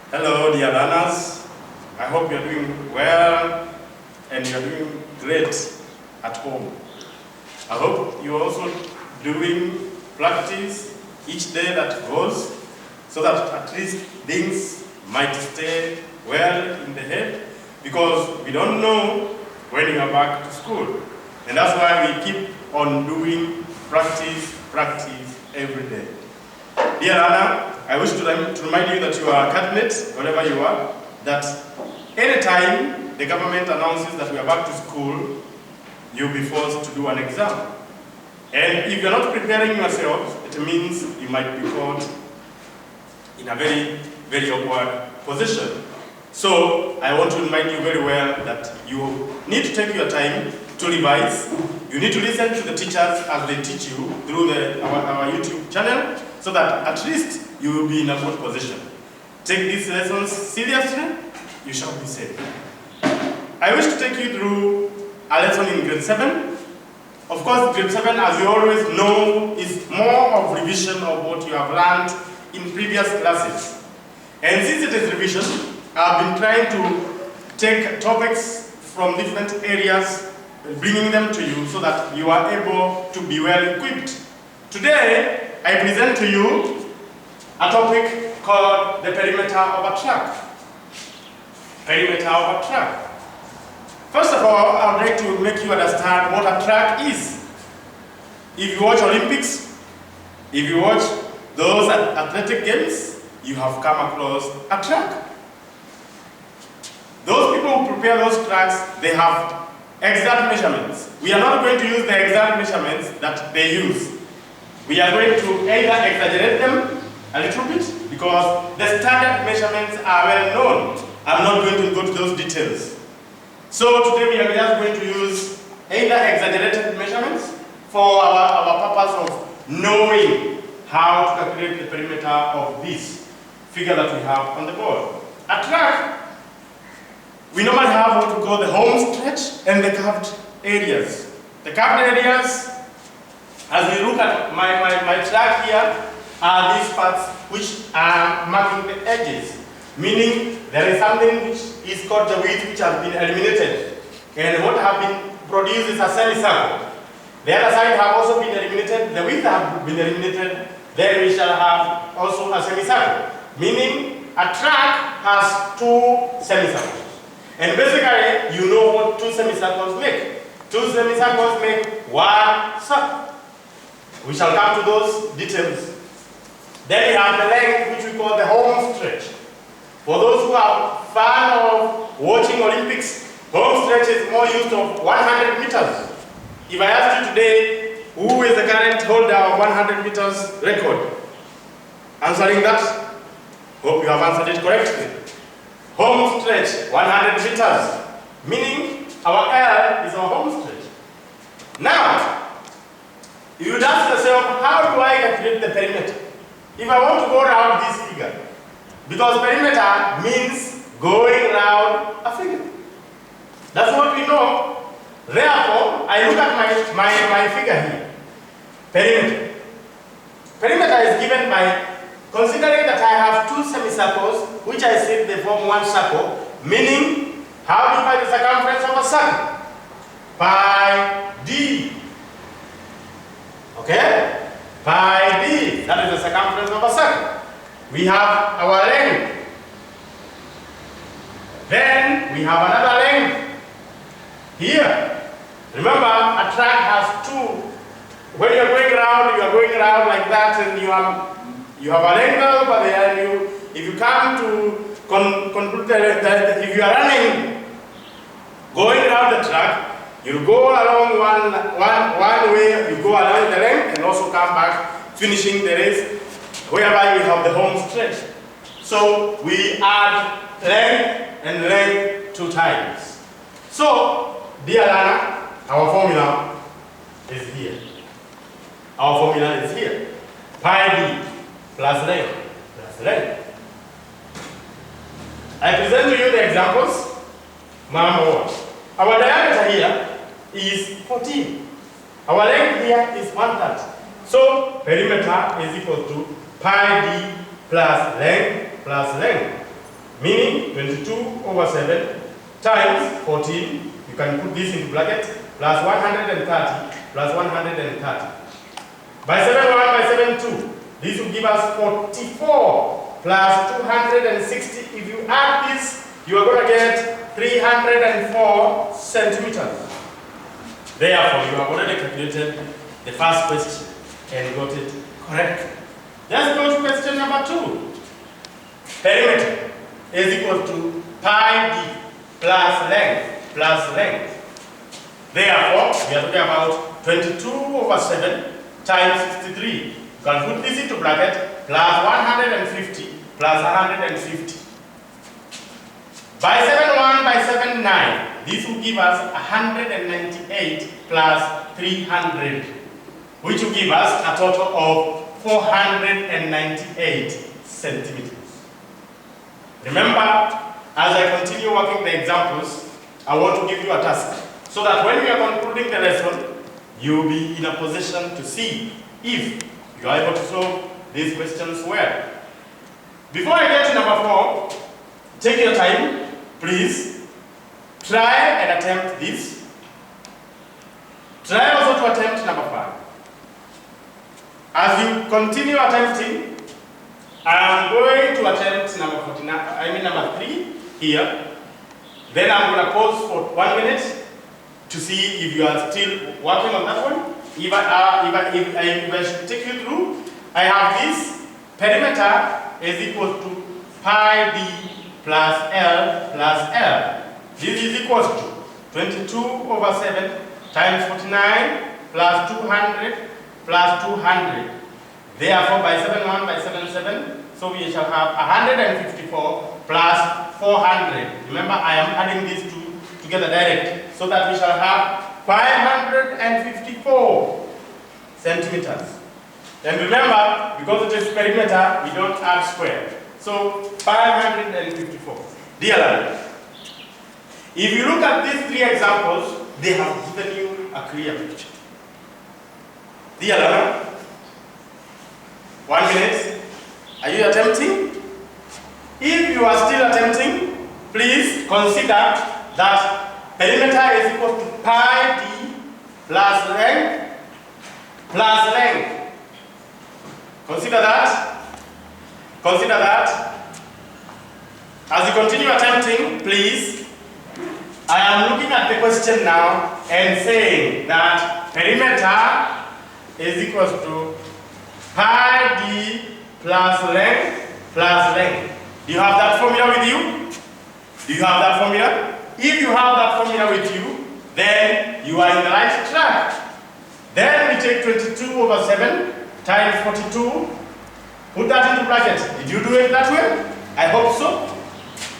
Hello, dear learners. I hope you're doing well and you're doing great at home. I hope you're also doing practice each day that goes so that at least things might stay well in the head, because we don't know when you are back to school. And that's why we keep on doing practice every day. Dear learner, I wish to remind you that you are a candidate, wherever you are, that anytime the government announces that we are back to school, you'll be forced to do an exam. And if you're not preparing yourself, it means you might be caught in a very awkward position. So I want to remind you very well that you need to take your time to revise. You need to listen to the teachers as they teach you through our YouTube channel, so that at least you will be in a good position. Take these lessons seriously, you shall be safe. I wish to take you through a lesson in grade 7. Of course, grade 7, as you always know, is more of revision of what you have learned in previous classes. And since it is revision, I've been trying to take topics from different areas, bringing them to you so that you are able to be well equipped. Today, I present to you a topic called the perimeter of a track. Perimeter of a track. First of all, I would like to make you understand what a track is. If you watch Olympics, if you watch those athletic games, you have come across a track. Those people who prepare those tracks, they have exact measurements. We are not going to use the exact measurements that they use. We are going to either exaggerate them a little bit, because the standard measurements are well known. I'm not going to go to those details. So today we are just going to use either exaggerated measurements for our purpose of knowing how to calculate the perimeter of this figure that we have on the board. A track, we normally have what we call the home stretch and the curved areas. The curved areas, as we look at my track here, are these parts which are marking the edges, meaning there is something which is called the width, which has been eliminated, and what have been produced is a semicircle. The other side have also been eliminated, the width have been eliminated, then we shall have also a semicircle, meaning a track has two semicircles. And basically, you know what two semicircles make. Two semicircles make one circle. We shall come to those details. Then we have the length, which we call the home stretch. For those who are fan of watching Olympics, home stretch is more used of 100 meters. If I ask you today, who is the current holder of 100 meters record? Answering that, hope you have answered it correctly. Home stretch, 100 meters, meaning our L is our home stretch. Now, you would ask yourself, how do I calculate the perimeter? If I want to go around this figure, because perimeter means going around a figure. That's what we know. Therefore, I look at my figure here. Perimeter. Perimeter is given by considering that I have two semicircles, which I said they form one circle, meaning, how do you find the circumference of a circle? Pi d. Okay? Pi d, that is the circumference of a circle. We have our length. Then we have another length here. Remember, a track has two. When you are going around like that, and you have a length over there, and if you come to conclude that if you are running, going around the track, you go along one way, you go along the length, and also come back, finishing the race, whereby we have the home stretch. So we add length and length 2 times. So, dear learner, our formula is here. Our formula is here. Pi d plus length. I present to you the examples. Number 1. Our diameter here is 14. Our length here is 1/3. So, perimeter is equal to pi d plus length. meaning 22 over 7 times 14, you can put this into bracket, plus 130 plus 130. By 7 1 by 7 2, this will give us 44 plus 260. If you add this, you are going to get 304 centimeters. Therefore, you have already calculated the first question and got it correct. Let's go to question number 2. Perimeter is equal to pi d plus length plus length. Therefore, we are talking about 22 over 7 times 63. You can put this into bracket, plus 150 plus 150. By 7 1 by 7 9, this will give us 198 plus 300, which will give us a total of 498 centimeters. Remember, as I continue working the examples, I want to give you a task, so that when we are concluding the lesson, you will be in a position to see if you are able to solve these questions well. Before I get to number 4, take your time, please. Try and attempt this. Try also to attempt number 5. As you continue attempting, I am going to attempt number 3 here. Then I'm going to pause for 1 minute to see if you are still working on that one. If I should take you through, I have this perimeter is equal to pi d plus L plus L. This is equal to 22 over 7 times 49 plus 200 plus 200. Therefore, by 7 1 by 7 7, so we shall have 154 plus 400. Remember, I am adding these two together direct, so that we shall have 554 centimeters. And remember, because it is perimeter, we don't add square. So 554. Dear learner, if you look at these 3 examples, they have given you a clear picture. Dear learner, 1 minute. Are you attempting? If you are still attempting, please consider that perimeter is equal to pi d plus length plus length. Consider that. Consider that. As you continue attempting, please, I am looking at the question now and saying that perimeter is equal to pi d plus length plus length. Do you have that formula with you? Do you have that formula? If you have that formula with you, then you are in the right track. Then we take 22 over 7 times 42. Put that into brackets. Did you do it that way? I hope so.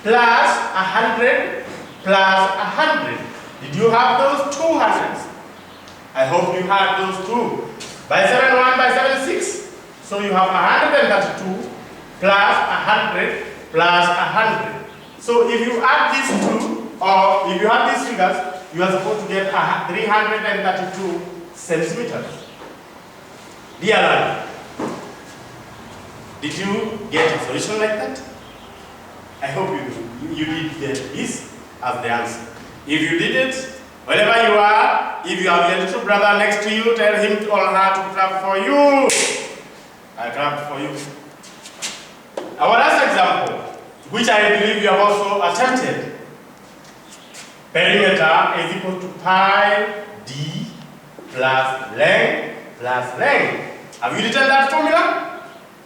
Plus 100 plus 100. Did you have those 200s? I hope you had those two. By 7 1 by 7 6. So you have 132 plus 100 plus 100. So if you add these two, or if you add these figures, you are supposed to get 332 centimeters. Dear learner, did you get a solution like that? I hope you did get this as the answer. If you did it, wherever you are, if you have your little brother next to you, tell him or her to clap for you. I clapped for you. Our last example, which I believe you have also attempted. Perimeter is equal to pi d plus length plus length. Have you written that formula?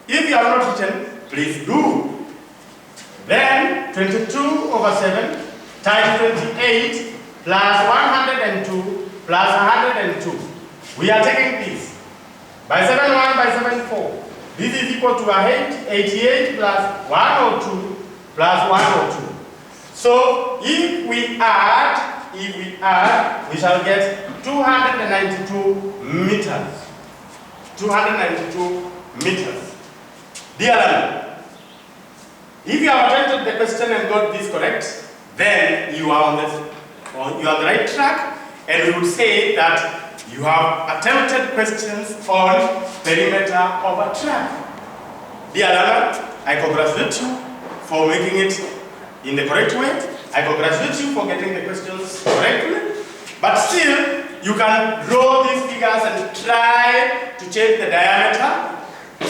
If you have not written, please do. Then 22 over 7 times 28 plus 102 plus 102. We are taking this. By 7 1 by 7 4. This is equal to 88 plus 102 plus 102. So if we add, we shall get 292 meters. 292 meters. Dear learner, if you have attempted the question and got this correct, then you are on the right track, and we would say that you have attempted questions on perimeter of a track. Dear learner, I congratulate you for making it in the correct way. I congratulate you for getting the questions correctly. But still, you can draw these figures and try to check the diameter,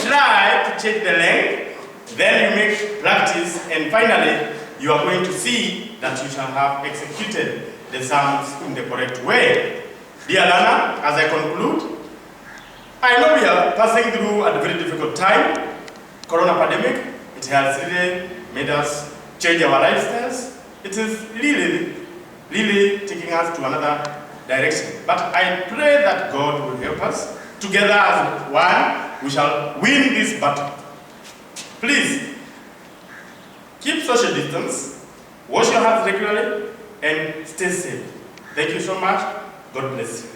try to check the length, then you make practice, and finally, you are going to see that you shall have executed the sums in the correct way. Dear learner, as I conclude, I know we are passing through a very difficult time. Corona pandemic, it has really made us change our lifestyles. It is really taking us to another direction. But I pray that God will help us. Together as one, we shall win this battle. Please, keep social distance, wash your hands regularly, and stay safe. Thank you so much. God bless you.